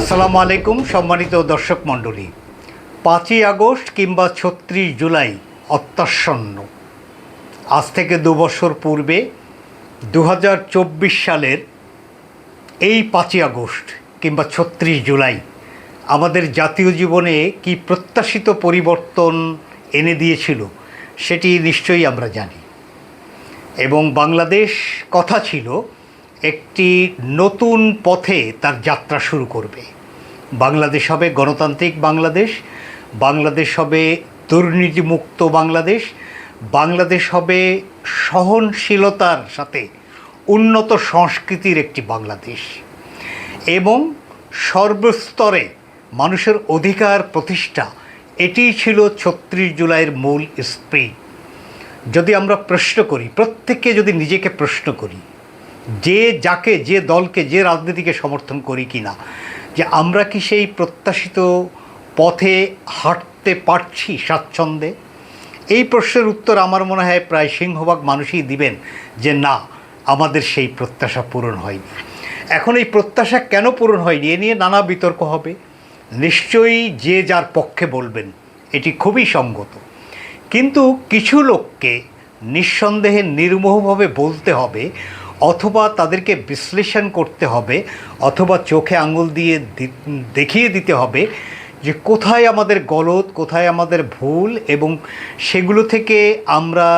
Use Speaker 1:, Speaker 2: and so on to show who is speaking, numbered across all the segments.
Speaker 1: আসসালামু আলাইকুম সম্মানিত দর্শক মণ্ডলী। 5ই আগস্ট কিংবা 36 জুলাই অত্যাসন্ন। আজ থেকে 2 বছর পূর্বে 2024 সালের এই 5ই আগস্ট কিংবা 36 জুলাই আমাদের জাতীয় জীবনে কি প্রত্যাশিত পরিবর্তন এনে দিয়েছিল সেটি নিশ্চয়ই আমরা জানি। এবং বাংলাদেশ কথা ছিল একটি নতুন পথে তার যাত্রা শুরু করবে। বাংলাদেশ হবে গণতান্ত্রিক বাংলাদেশ, বাংলাদেশ হবে দুর্নীতিমুক্ত বাংলাদেশ, বাংলাদেশ হবে সহনশীলতার সাথে উন্নত সংস্কৃতির একটি বাংলাদেশ এবং সর্বস্তরে মানুষের অধিকার প্রতিষ্ঠা। এটিই ছিল 36 জুলাইয়ের মূল স্পিরিট। যদি আমরা প্রশ্ন করি, প্রত্যেককে যদি নিজেকে প্রশ্ন করি, যে যাকে, যে দলকে, যে রাজনীতিকে সমর্থন করি কি না, যে আমরা কি সেই প্রত্যাশিত পথে হাঁটতে পারছি স্বাচ্ছন্দ্যে, এই প্রশ্নের উত্তর আমার মনে হয় প্রায় সিংহভাগ মানুষই দিবেন যে না, আমাদের সেই প্রত্যাশা পূরণ হয়নি। এখন এই প্রত্যাশা কেন পূরণ হয়নি এ নিয়ে নানা বিতর্ক হবে, নিশ্চয়ই যে যার পক্ষে বলবেন, এটি খুবই সঙ্গত। কিন্তু কিছু লোককে নিঃসন্দেহে নির্মোহভাবে বলতে হবে, অথবা তাদেরকে বিশ্লেষণ করতে হবে, অথবা চোখে আঙুল দিয়ে দেখিয়ে দিতে হবে যে কোথায় আমাদের গলদ, কোথায় আমাদের ভুল, এবং সেগুলো থেকে আমরা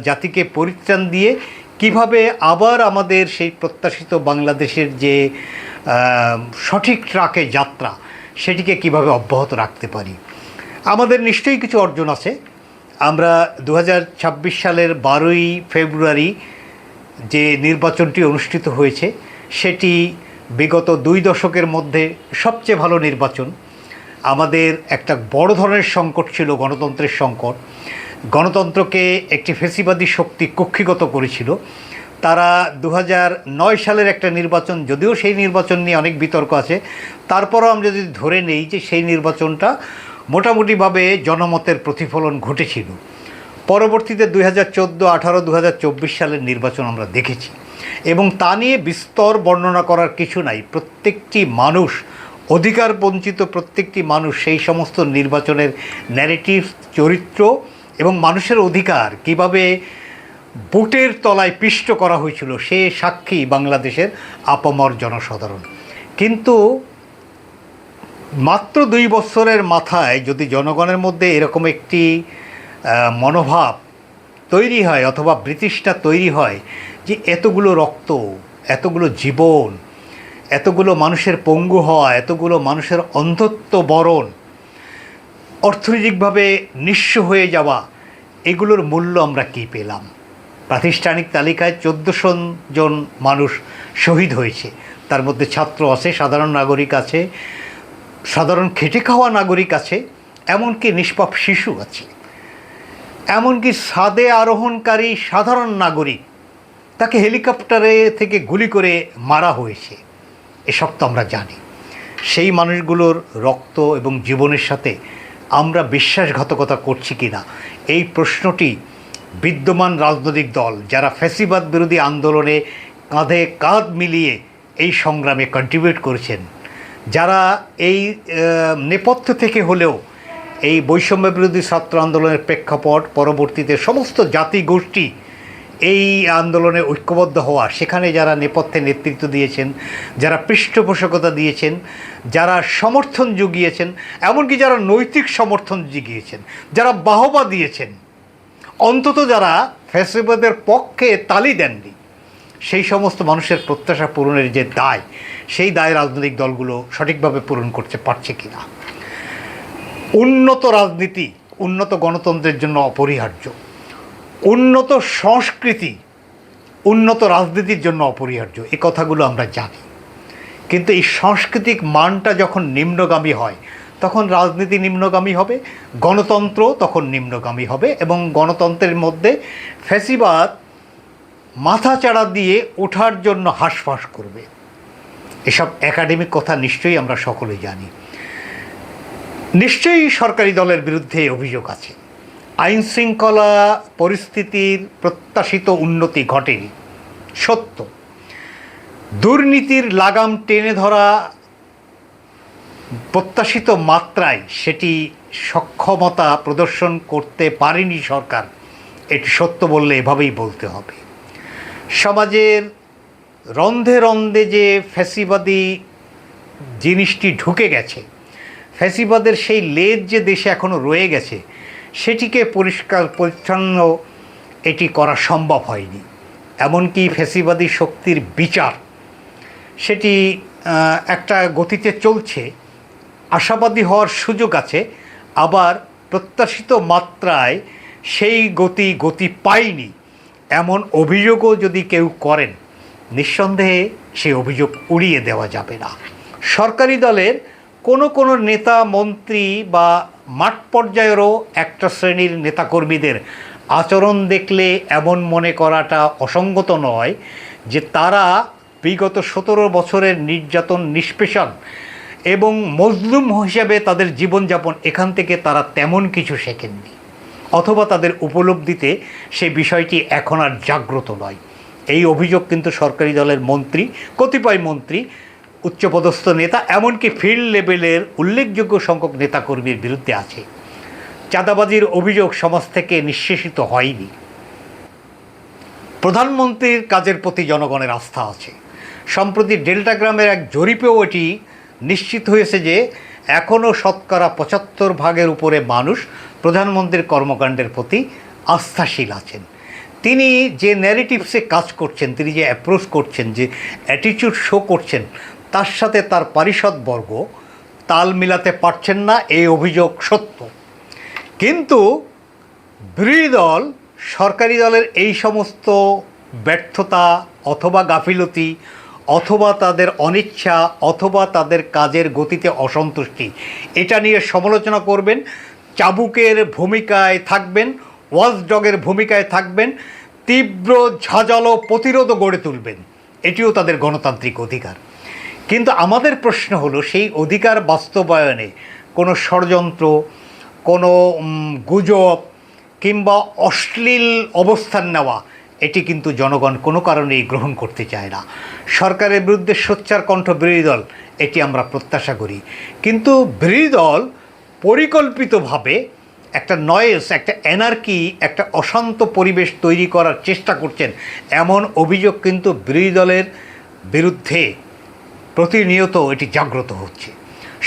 Speaker 1: জাতিকে পরিত্রাণ দিয়ে কিভাবে আবার আমাদের সেই প্রত্যাশিত বাংলাদেশের যে সঠিক ট্র্যাকে যাত্রা, সেটিকে কিভাবে অব্যাহত রাখতে পারি। আমাদের নিশ্চয়ই কিছু অর্জন আছে। আমরা 2026 সালের 12ই ফেব্রুয়ারি যে নির্বাচনটি অনুষ্ঠিত হয়েছে সেটি বিগত 2 দশকের মধ্যে সবচেয়ে ভালো নির্বাচন। আমাদের একটা বড় ধরনের সংকট ছিল, গণতন্ত্রের সংকট। গণতন্ত্রকে একটি ফ্যাসিবাদী শক্তি কক্ষিগত করেছিল। তারা 2009 সালের একটা নির্বাচন, যদিও সেই নির্বাচন নিয়ে অনেক বিতর্ক আছে, তারপরও আমরা যদি ধরে নেই যে সেই নির্বাচনটা মোটামুটিভাবে জনমতের প্রতিফলন ঘটেছিল। পরবর্তীতে 2014, 18, 2024 সালের নির্বাচন আমরা দেখেছি এবং তা নিয়ে বিস্তর বর্ণনা করার কিছু নাই। প্রত্যেকটি মানুষ, অধিকার বঞ্চিত প্রত্যেকটি মানুষ সেই সমস্ত নির্বাচনের ন্যারেটিভ, চরিত্র এবং মানুষের অধিকার কিভাবে বুটের তলায় পিষ্ট করা হয়েছিল সে সাক্ষী বাংলাদেশের আপামর জনসাধারণ। কিন্তু মাত্র 2 বছরের মাথায় যদি জনগণের মধ্যে এরকম একটি মনোভাব তৈরি হয়, অথবা ব্রিটিশটা তৈরি হয় যে এতগুলো রক্ত, এতগুলো জীবন, এতগুলো মানুষের পঙ্গু হওয়া, এতগুলো মানুষের অন্ধত্ব বরণ, অর্থনৈতিকভাবে নিঃস্ব হয়ে যাওয়া, এগুলোর মূল্য আমরা কী পেলাম? প্রাতিষ্ঠানিক তালিকায় 1400 জন মানুষ শহীদ হয়েছে, তার মধ্যে ছাত্র আছে, সাধারণ নাগরিক আছে, সাধারণ খেটে খাওয়া নাগরিক আছে, এমনকি নিষ্পাপ শিশু আছে, এমনকি ছাদে আরোহণকারী সাধারণ নাগরিক, তাকে হেলিকপ্টারে থেকে গুলি করে মারা হয়েছে। এসব তো আমরা জানি। সেই মানুষগুলোর রক্ত এবং জীবনের সাথে আমরা বিশ্বাসঘাতকতা করছি কি না, এই প্রশ্নটি বিদ্যমান রাজনৈতিক দল যারা ফ্যাসিবাদ বিরোধী আন্দোলনে কাঁধে কাঁধ মিলিয়ে এই সংগ্রামে কন্ট্রিবিউট করেছেন, যারা এই নেপথ্য থেকে হলেও এই বৈষম্য বিরোধী ছাত্র আন্দোলনের প্রেক্ষাপট, পরবর্তীতে সমস্ত জাতি গোষ্ঠী এই আন্দোলনে ঐক্যবদ্ধ হওয়া, সেখানে যারা নেপথ্যে নেতৃত্ব দিয়েছেন, যারা পৃষ্ঠপোষকতা দিয়েছেন, যারা সমর্থন জুগিয়েছেন, এমনকি যারা নৈতিক সমর্থন জুগিয়েছেন, যারা বাহবা দিয়েছেন, অন্তত যারা ফ্যাসিবাদের পক্ষে তালি দেননি, সেই সমস্ত মানুষের প্রত্যাশা পূরণের যে দায়, সেই দায় রাজনৈতিক দলগুলো সঠিকভাবে পূরণ করতে পারছে কি না। উন্নত রাজনীতি উন্নত গণতন্ত্রের জন্য অপরিহার্য, উন্নত সংস্কৃতি উন্নত রাজনীতির জন্য অপরিহার্য, এই কথাগুলো আমরা জানি। কিন্তু এই সাংস্কৃতিক মানটা যখন নিম্নগামী হয়, তখন রাজনীতি নিম্নগামী হবে, গণতন্ত্র তখন নিম্নগামী হবে, এবং গণতন্ত্রের মধ্যে ফ্যাসিবাদ মাথাচাড়া দিয়ে ওঠার জন্য হাঁসফাঁস করবে। এসব একাডেমিক কথা নিশ্চয়ই আমরা সকলেই জানি। নিশ্চয়ই সরকারি দলের বিরুদ্ধে অভিযোগ আছে, আইন শৃঙ্খলা পরিস্থিতির প্রত্যাশিত উন্নতি ঘটেনি, সত্য। দুর্নীতির লাগাম টেনে ধরা প্রত্যাশিত মাত্রায় সেটি সক্ষমতা প্রদর্শন করতে পারেনি সরকার, এটি সত্য বললে এভাবেই বলতে হবে। সমাজের রন্ধে রন্ধে যে ফ্যাসিবাদী জিনিসটি ঢুকে গেছে, ফ্যাসিবাদের সেই লেজ যে দেশে এখনও রয়ে গেছে, সেটিকে পরিষ্কার পরিচ্ছন্ন এটি করা সম্ভব হয়নি। এমনকি ফ্যাসিবাদী শক্তির বিচার সেটি একটা গতিতে চলছে, আশাবাদী হওয়ার সুযোগ আছে, আবার প্রত্যাশিত মাত্রায় সেই গতি পায়নি এমন অভিযোগও যদি কেউ করেন, নিঃসন্দেহে সেই অভিযোগ উড়িয়ে দেওয়া যাবে না। সরকারি দলের কোনো নেতা মন্ত্রী বা মাঠ পর্যায়েরও একটা শ্রেণীর নেতাকর্মীদের আচরণ দেখলে এমন মনে করাটা অসঙ্গত নয় যে তারা বিগত 17 বছরের নির্যাতন, নিষ্পেষণ এবং মজলুম হিসাবে তাদের জীবনযাপন, এখান থেকে তারা তেমন কিছু শেখেননি, অথবা তাদের উপলব্ধিতে সে বিষয়টি এখন আর জাগ্রত নয়। এই অভিযোগ কিন্তু সরকারি দলের মন্ত্রী, কতিপয় মন্ত্রী, উচ্চপদস্থ নেতা, এমনকি ফিল্ড লেভেলের উল্লেখযোগ্য সংখ্যক নেতাকর্মীর বিরুদ্ধে আছে। চাঁদাবাজির অভিযোগ সমাজ থেকে নিঃশেষিত হয়নি। প্রধানমন্ত্রীর কাজের প্রতি জনগণের আস্থা আছে। সম্প্রতি ডেল্টা গ্রামের এক জরিপেও এটি নিশ্চিত হয়েছে যে এখনও শতকরা 75% উপরে মানুষ প্রধানমন্ত্রীর কর্মকাণ্ডের প্রতি আস্থাশীল আছেন। তিনি যে ন্যারেটিভসে কাজ করছেন, তিনি যে অ্যাপ্রোচ করছেন, যে অ্যাটিটিউড শো করছেন, তার সাথে তার পারিষদবর্গ তাল মিলাতে পারছেন না, এই অভিযোগ সত্য। কিন্তু বিরোধী দল, সরকারি দলের এই সমস্ত ব্যর্থতা অথবা গাফিলতি অথবা তাদের অনিচ্ছা অথবা তাদের কাজের গতিতে অসন্তুষ্টি, এটা নিয়ে সমালোচনা করবেন, চাবুকের ভূমিকায় থাকবেন, ওয়াচডগের ভূমিকায় থাকবেন, তীব্র ঝাঁঝালো প্রতিরোধও গড়ে তুলবেন। এটিও তাদের গণতান্ত্রিক অধিকার। কিন্তু আমাদের প্রশ্ন হলো, সেই অধিকার বাস্তবায়নে কোনো ষড়যন্ত্র, কোনো গুজব কিংবা অশ্লীল অবস্থান নেওয়া, এটি কিন্তু জনগণ কোনো কারণেই গ্রহণ করতে চায় না। সরকারের বিরুদ্ধে সোচ্চার কণ্ঠ বিরোধী দল, এটি আমরা প্রত্যাশা করি। কিন্তু বিরোধী দল পরিকল্পিতভাবে একটা নয়েস, একটা এনার্কি, একটা অশান্ত পরিবেশ তৈরি করার চেষ্টা করছেন, এমন অভিযোগ কিন্তু বিরোধী দলের বিরুদ্ধে প্রতিনিয়ত এটি জাগ্রত হচ্ছে।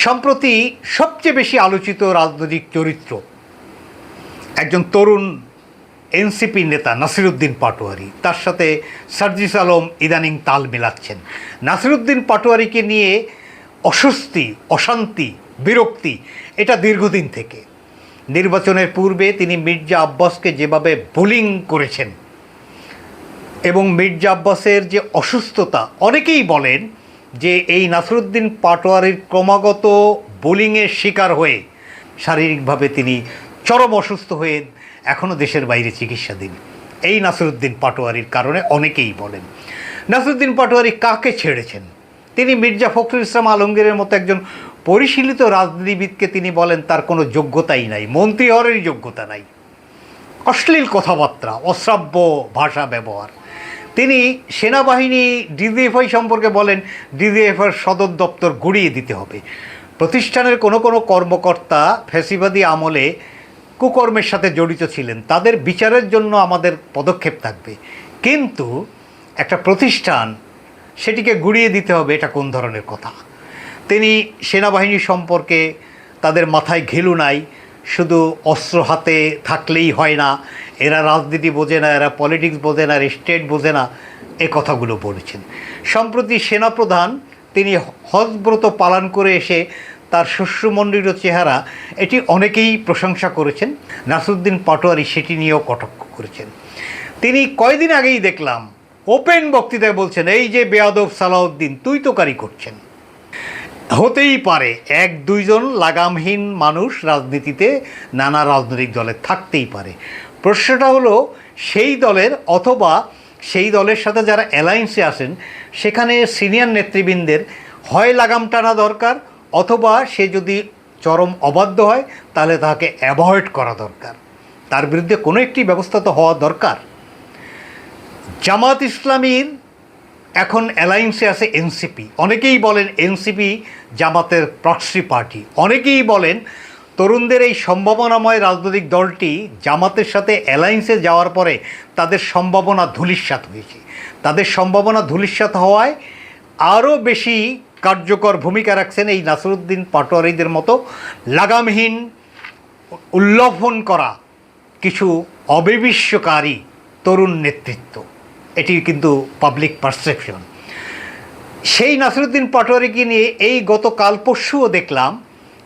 Speaker 1: সম্প্রতি সবচেয়ে বেশি আলোচিত রাজনৈতিক চরিত্র একজন তরুণ এনসিপি নেতা নাসিরউদ্দিন পাটোয়ারি, তার সাথে সার্জিস আলম ইদানিং তাল মিলাচ্ছেন। নাসিরউদ্দিন পাটোয়ারিকে নিয়ে অস্বস্তি, অশান্তি, বিরক্তি, এটা দীর্ঘদিন থেকে। নির্বাচনের পূর্বে তিনি মির্জা আব্বাসকে যেভাবে বুলিং করেছেন এবং মির্জা আব্বাসের যে অসুস্থতা, অনেকেই বলেন যে এই নাসিরউদ্দিন পাটোয়ারির ক্রমাগত বুলিংয়ের শিকার হয়ে শারীরিকভাবে তিনি চরম অসুস্থ হয়ে এখনও দেশের বাইরে চিকিৎসাধীন। এই নাসিরউদ্দিন পাটোয়ারির কারণে অনেকেই বলেন। নাসিরউদ্দিন পাটোয়ারি কাকে ছেড়েছেন? তিনি মির্জা ফখরুল ইসলাম আলমগীরের মতো একজন পরিশীলিত রাজনীতিবিদকে তিনি বলেন তার কোনো যোগ্যতাই নাই, মন্ত্রী হওয়ারই যোগ্যতা নাই। অশ্লীল কথাবার্তা, অশ্রাব্য ভাষা ব্যবহার। তিনি সেনাবাহিনী ডিজিএফআই সম্পর্কে বলেন ডিজিএফআইয়ের সদর দপ্তর গুড়িয়ে দিতে হবে। প্রতিষ্ঠানের কোনো কর্মকর্তা ফ্যাসিবাদী আমলে কুকর্মের সাথে জড়িত ছিলেন, তাদের বিচারের জন্য আমাদের পদক্ষেপ থাকবে। কিন্তু একটা প্রতিষ্ঠান, সেটিকে গুড়িয়ে দিতে হবে, এটা কোন ধরনের কথা? তিনি সেনাবাহিনী সম্পর্কে তাদের মাথায় ঘিলু নাই, শুধু অস্ত্র হাতে থাকলেই হয় না, এরা রাজনীতি বোঝে না, এরা পলিটিক্স বোঝে না, স্টেট বোঝে না, এ কথাগুলো বলেছেন। সম্প্রতি সেনাপ্রধান তিনি হজব্রত পালন করে এসে তার শ্বশ্রুমণ্ডিত চেহারা, এটি অনেকেই প্রশংসা করেছেন। নাসিরউদ্দিন পাটোয়ারি সেটি নিয়েও কটাক্ষ করেছেন। তিনি কয়েকদিন আগেই দেখলাম ওপেন বক্তৃতায় বলছেন, এই যে বেয়াদব সালাউদ্দিন তুই করছেন। হতেই পারে, এক দুইজন লাগামহীন মানুষ রাজনীতিতে নানা রাজনৈতিক দলে থাকতেই পারে। প্রশ্নটা হলো সেই দলের অথবা সেই দলের সাথে যারা অ্যালায়েন্সে আসেন, সেখানে সিনিয়র নেতৃবৃন্দের হয় লাগাম টানা দরকার, অথবা সে যদি চরম অবাধ্য হয় তাহলে তাকে অ্যাভয়েড করা দরকার। তার বিরুদ্ধে কোনো একটি ব্যবস্থা তো হওয়া দরকার। জামাত ইসলামীর এখন অ্যালায়েন্সে আছে এনসিপি। অনেকেই বলেন এনসিপি জামাতের প্রক্সি পার্টি, অনেকেই বলেন তরুণদের এই সম্ভাবনাময় রাজনৈতিক দলটি জামাতের সাথে অ্যালায়েন্সে যাওয়ার পরে তাদের সম্ভাবনা ধূলিসাৎ হয়েছে। তাদের সম্ভাবনা ধূলিসাৎ হওয়ায় আরও বেশি কার্যকর ভূমিকা রাখছেন এই নাসিরউদ্দিন পাটোয়ারিদের মতো লাগামহীন উল্লঙ্ঘন করা কিছু অবিশ্বাসকারী তরুণ নেতৃত্ব। এটি কিন্তু পাবলিক পারসেপশন। সেই নাসিরউদ্দিন পাটোয়ারিকে নিয়ে এই গতকাল পরশুও দেখলাম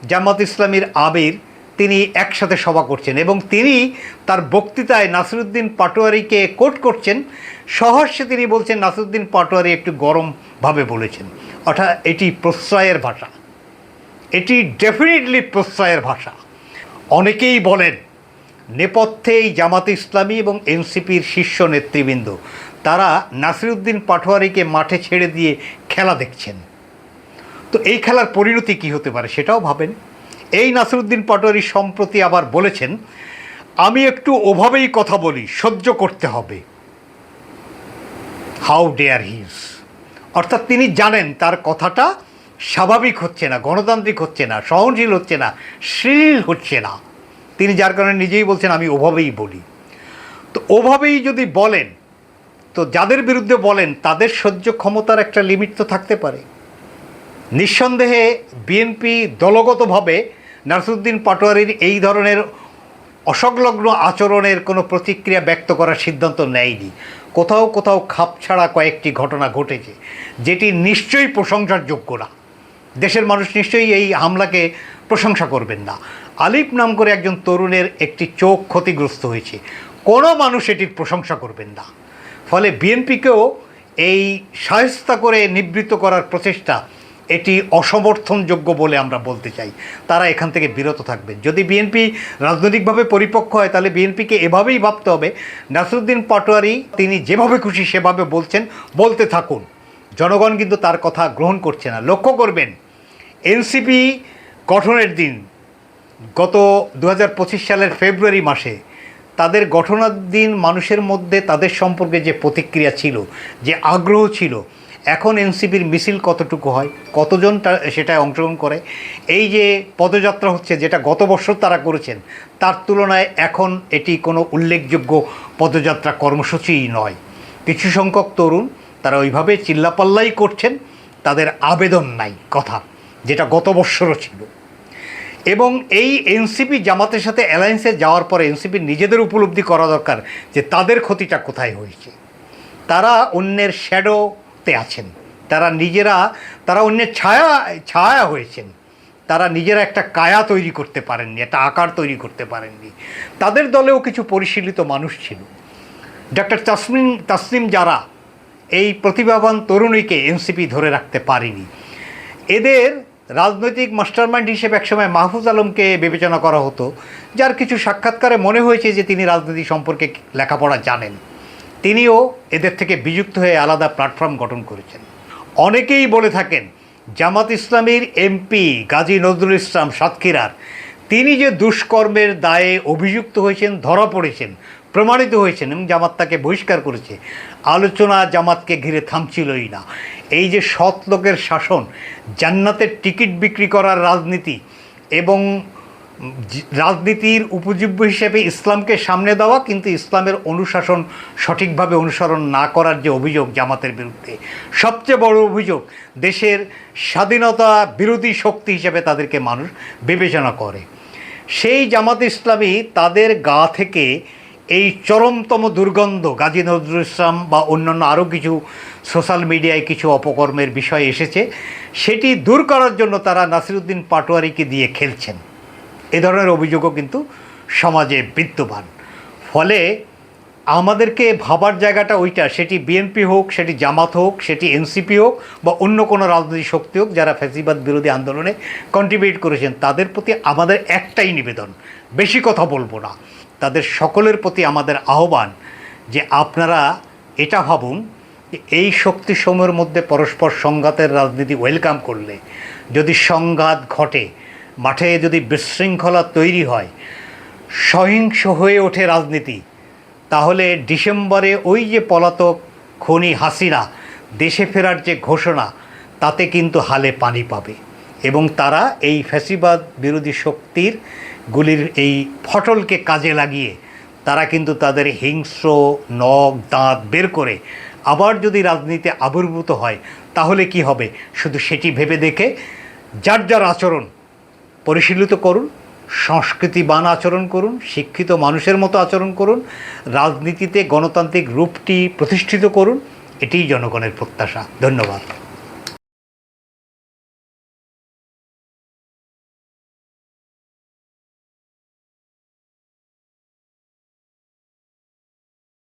Speaker 1: জামাত ইসলামীর আমির তিনি একসাথে সভা করছেন এবং তিনি তার বক্তৃতায় নাসিরউদ্দিন পাটোয়ারিকে কোট করছেন। সহর্ষে তিনি বলছেন নাসিরউদ্দিন পাটোয়ারি একটু গরমভাবে বলেছেন, অর্থাৎ এটি প্রশ্রয়ের ভাষা, এটি ডেফিনেটলি প্রশ্রয়ের ভাষা। অনেকেই বলেন নেপথ্যে এই জামাতে ইসলামী এবং এনসিপির শীর্ষ নেতৃবৃন্দ তারা নাসিরউদ্দিন পাটোয়ারিকে মাঠে ছেড়ে দিয়ে খেলা দেখছেন। তো এই খেলার পরিণতি কী হতে পারে সেটাও ভাবেন। এই নাসিরউদ্দিন পাটোয়ারি সম্প্রতি আবার বলেছেন, আমি একটু ওভাবেই কথা বলি, সহ্য করতে হবে। হাউ ডেয়ার হিজ, অর্থাৎ তিনি জানেন তার কথাটা স্বাভাবিক হচ্ছে না, গণতান্ত্রিক হচ্ছে না, সহনশীল হচ্ছে না, শ্লীল হচ্ছে না। তিনি যার কারণে নিজেই বলছেন আমি ওভাবেই বলি। তো ওভাবেই যদি বলেন তো যাদের বিরুদ্ধে বলেন তাদের সহ্য ক্ষমতার একটা লিমিট তো থাকতে পারে। নিঃসন্দেহে বিএনপি দলগতভাবে নাসিরউদ্দিন পাটোয়ারির এই ধরনের অসংলগ্ন আচরণের কোনো প্রতিক্রিয়া ব্যক্ত করার সিদ্ধান্ত নেয়নি। কোথাও কোথাও খাপছাড়া কয়েকটি ঘটনা ঘটেছে যেটি নিশ্চয়ই প্রশংসার যোগ্য না। দেশের মানুষ নিশ্চয়ই এই হামলাকে প্রশংসা করবেন না। আলিফ নাম করে একজন তরুণের একটি চোখ ক্ষতিগ্রস্ত হয়েছে, কোনো মানুষ এটির প্রশংসা করবেন না। ফলে বিএনপিকেও এই শায়েস্তা করে নিবৃত্ত করার প্রচেষ্টা এটি অসমর্থনযোগ্য বলে আমরা বলতে চাই। তারা এখান থেকে বিরত থাকবেন। যদি বিএনপি রাজনৈতিকভাবে পরিপক্ক হয় তাহলে বিএনপিকে এভাবেই ভাবতে হবে নাসিরউদ্দিন পাটোয়ারি তিনি যেভাবে খুশি সেভাবে বলছেন, বলতে থাকুন। জনগণ কিন্তু তার কথা গ্রহণ করছে না। লক্ষ্য করবেন এনসিপি গঠনের দিন গত 2025 সালের ফেব্রুয়ারি মাসে তাদের গঠনের দিন মানুষের মধ্যে তাদের সম্পর্কে যে প্রতিক্রিয়া ছিল, যে আগ্রহ ছিল, এখন এনসিপির মিছিল কতটুকু হয়, কতজন সেটায় অংশগ্রহণ করে, এই যে পদযাত্রা হচ্ছে যেটা গত বছর তারা করেছেন তার তুলনায় এখন এটি কোনো উল্লেখযোগ্য পদযাত্রা কর্মসূচিই নয়। কিছু সংখ্যক তরুণ তারা ওইভাবে চিল্লাপাল্লাই করছেন, তাদের আবেদন নাই কথা, যেটা গত বছরও ছিল। এবং এই এনসিপি জামাতের সাথে অ্যালায়েন্সে যাওয়ার পরে এনসিপির নিজেদের উপলব্ধি করা দরকার যে তাদের ক্ষতিটা কোথায় হয়েছে। তারা অন্যের শ্যাডোতে আছেন, তারা অন্যের ছায়া হয়েছেন, তারা নিজেরা একটা কায়া তৈরি করতে পারেননি, একটা আকার তৈরি করতে পারেননি। তাদের দলেও কিছু পরিশীলিত মানুষ ছিল। ডক্টর তাসনিম যারা এই প্রতিভাবান তরুণীকে এনসিপি ধরে রাখতে পারেনি। এদের রাজনৈতিক মাস্টারমাইন্ড হিসেবে একসময় মাহফুজ আলমকে বিবেচনা করা হতো, যার কিছু সাক্ষাৎকারে মনে হয়েছে যে তিনি রাজনীতি সম্পর্কে লেখাপড়া জানেন। তিনিও এদের থেকে বিযুক্ত হয়ে আলাদা প্ল্যাটফর্ম গঠন করেছেন। অনেকেই বলে থাকেন জামাত ইসলামীর এমপি গাজী নজরুল ইসলাম সাতক্ষীরার তিনি যে দুষ্কর্মের দায়ে অভিযুক্ত হয়েছেন, ধরা পড়েছেন, প্রমাণিত হয়েছেন এবং জামাত তাকে বহিষ্কার করেছে, আলোচনা জামাতকে ঘিরে থামছিলই না। এই যে সৎ লোকের শাসন, জান্নাতের টিকিট বিক্রি করার রাজনীতি এবং রাজনীতির উপজীব্য হিসেবে ইসলামকে সামনে দেওয়া, কিন্তু ইসলামের অনুশাসন সঠিকভাবে অনুসরণ না করার যে অভিযোগ জামাতের বিরুদ্ধে, সবচেয়ে বড় অভিযোগ, দেশের স্বাধীনতা বিরোধী শক্তি হিসেবে তাদেরকে মানুষ বিবেচনা করে। সেই জামাত ইসলামী তাদের গা থেকে এই চরমতম দুর্গন্ধ, গাজী নজরুল ইসলাম বা অন্যান্য আরও কিছু সোশ্যাল মিডিয়ায় কিছু অপকর্মের বিষয় এসেছে, সেটি দূর করার জন্য তারা নাসিরউদ্দিন পাটোয়ারিকে দিয়ে খেলছেন। এ ধরনের অভিযোগও কিন্তু সমাজে বিদ্যমান। ফলে আমাদেরকে ভাবার জায়গাটা ওইটা, সেটি বিএনপি হোক, সেটি জামাত হোক, সেটি এনসিপি হোক বা অন্য কোনো রাজনৈতিক শক্তি হোক যারা ফ্যাসিবাদ বিরোধী আন্দোলনে কন্ট্রিবিউট করেছেন, তাদের প্রতি আমাদের একটাই নিবেদন, বেশি কথা বলবো না, তাদের সকলের প্রতি আমাদের আহ্বান যে আপনারা এটা ভাবুন যে এই শক্তিসমূহের মধ্যে পরস্পর সংঘাতের রাজনীতি ওয়েলকাম করলে, যদি সংঘাত ঘটে, মাঠে যদি বিশৃঙ্খলা তৈরি হয়, সহিংস হয়ে ওঠে রাজনীতি, তাহলে ডিসেম্বরে ওই যে পলাতক খনি হাসিনা দেশে ফেরার যে ঘোষণা তাতে কিন্তু হালে পানি পাবে এবং তারা এই ফ্যাসিবাদ বিরোধী শক্তির গুলির এই ফটলকে কাজে লাগিয়ে তারা কিন্তু তাদের হিংস্র নখ দাঁত বের করে আবার যদি রাজনীতিতে আবির্ভূত হয় তাহলে কি হবে শুধু সেটি ভেবে দেখে যার যার আচরণ পরিশীলিত করুন, সংস্কৃতিবান আচরণ করুন, শিক্ষিত মানুষের মতো আচরণ করুন, রাজনীতিতে গণতান্ত্রিক রূপটি প্রতিষ্ঠিত করুন। এটিই জনগণের প্রত্যাশা। ধন্যবাদ।